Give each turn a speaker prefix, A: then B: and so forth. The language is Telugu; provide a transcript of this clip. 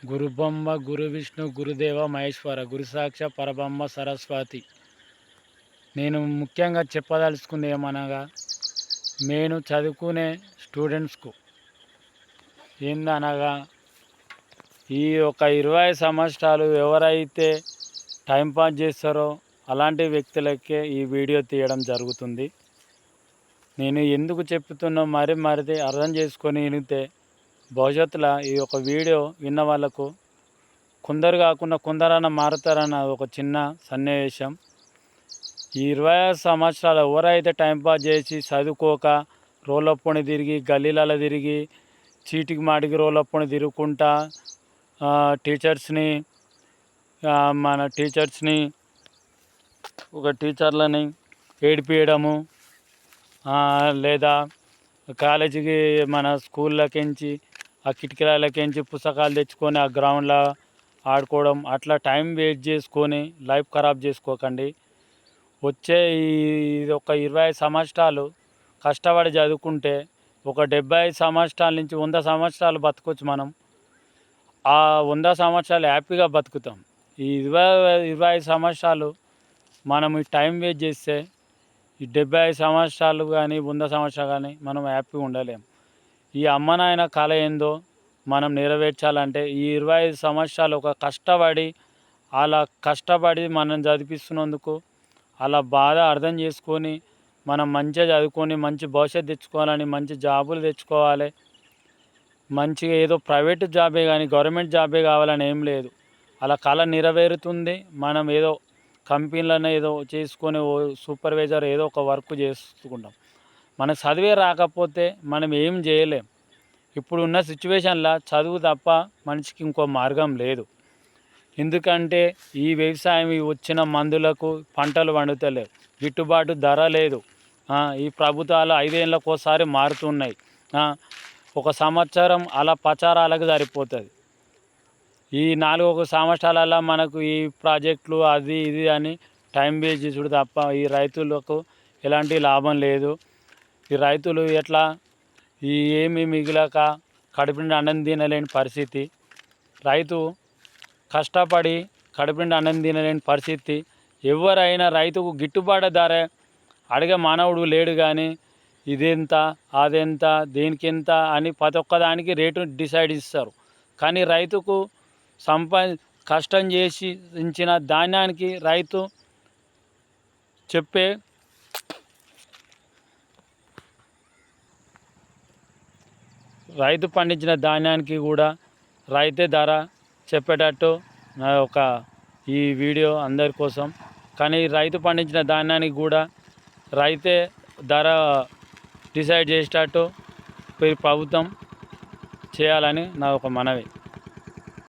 A: గురుబ్రహ్మ గురు విష్ణు గురుదేవ మహేశ్వర గురు సాక్ష పరబ్రహ్మ సరస్వతి. నేను ముఖ్యంగా చెప్పదలుచుకుంది ఏమనగా, నేను చదువుకునే స్టూడెంట్స్కు ఏందనగా, ఈ ఒక 20 సంవత్సరాలు ఎవరైతే టైంపాస్ చేస్తారో అలాంటి వ్యక్తులకే ఈ వీడియో తీయడం జరుగుతుంది. నేను ఎందుకు చెప్తున్నా మరిది అర్థం చేసుకొని వినితే భవిష్యత్తులో ఈ ఒక వీడియో విన్న వాళ్ళకు కొందరు కాకుండా కొందరన్నా మారుతారన్న ఒక చిన్న సన్నివేశం. ఈ 25 సంవత్సరాలు ఎవరైతే టైంపాస్ చేసి చదువుకోక రోలప్పని తిరిగి గల్లీలలో తిరిగి చీటికి మాటికి రోలప్పని తిరుగుకుంటా టీచర్లని ఏడిపియడము, లేదా కాలేజీకి మన స్కూళ్ళకించి ఆ కిటికీలకించి పుస్తకాలు తెచ్చుకొని ఆ గ్రౌండ్లో ఆడుకోవడం, అట్లా టైం వేస్ట్ చేసుకొని లైఫ్ ఖరాబ్ చేసుకోకండి. వచ్చే ఈ ఒక 25 సంవత్సరాలు కష్టపడి చదువుకుంటే ఒక 75 సంవత్సరాల నుంచి 100 సంవత్సరాలు బతకొచ్చు. మనం ఆ 100 సంవత్సరాలు హ్యాపీగా బతుకుతాం. ఈ 25 సంవత్సరాలు మనం ఈ టైం వేస్ట్ చేస్తే ఈ 75 సంవత్సరాలు కానీ 100 సంవత్సరాలు కానీ మనం హ్యాపీగా ఉండలేము. ఈ అమ్మ నాయన కళ ఏందో మనం నెరవేర్చాలంటే ఈ 25 సంవత్సరాలు ఒక కష్టపడి మనం చదివిస్తున్నందుకు అలా బాధ అర్థం చేసుకొని మనం మంచిగా చదువుకొని మంచి భవిష్యత్తు తెచ్చుకోవాలని, మంచి జాబులు తెచ్చుకోవాలి. మంచిగా ఏదో ప్రైవేట్ జాబే కానీ గవర్నమెంట్ జాబే కావాలని ఏం లేదు. అలా కళ నెరవేరుతుంది. మనం ఏదో కంపెనీలోనే ఏదో చేసుకొని సూపర్వైజర్ ఏదో ఒక వర్క్ చేసుకుంటాం. మనకు చదివే రాకపోతే మనం ఏం చేయలేం. ఇప్పుడున్న సిచ్యువేషన్లో చదువు తప్ప మనిషికి ఇంకో మార్గం లేదు. ఎందుకంటే ఈ వ్యవసాయం వచ్చిన మందులకు పంటలు పండుతలేవు, గిట్టుబాటు ధర లేదు. ఈ ప్రభుత్వాలు 5 ఏళ్ళకోసారి మారుతున్నాయి. ఒక సంవత్సరం అలా ప్రచారాలకు సరిపోతుంది. ఈ 4 సంవత్సరాలలో మనకు ఈ ప్రాజెక్టులు అది ఇది అని టైం వేస్ట్ చేసుడు తప్ప ఈ రైతులకు ఎలాంటి లాభం లేదు. ఈ రైతులు ఎట్లా ఏమీ మిగిలక కడుపు నిండా అన్నం తినలేని పరిస్థితి. రైతు కష్టపడి కడుపు నిండా అన్నం తినలేని పరిస్థితి. ఎవరైనా రైతుకు గిట్టుబాటు ధర అడిగే మానవుడు లేడు. కానీ ఇదెంత అదెంత దేనికెంత అని ప్రతి ఒక్కదానికి రేటు డిసైడ్ ఇస్తారు. కానీ రైతుకు కష్టం చేసి ఇచ్చిన ధాన్యానికి రైతు పండించిన ధాన్యానికి కూడా రైతే ధర చెప్పేటట్టు ఈ వీడియో అందరి కోసం. కానీ రైతు పండించిన ధాన్యానికి కూడా రైతే ధర డిసైడ్ చేసేటట్టు ప్రభుత్వం చేయాలని నా ఒక మనవి.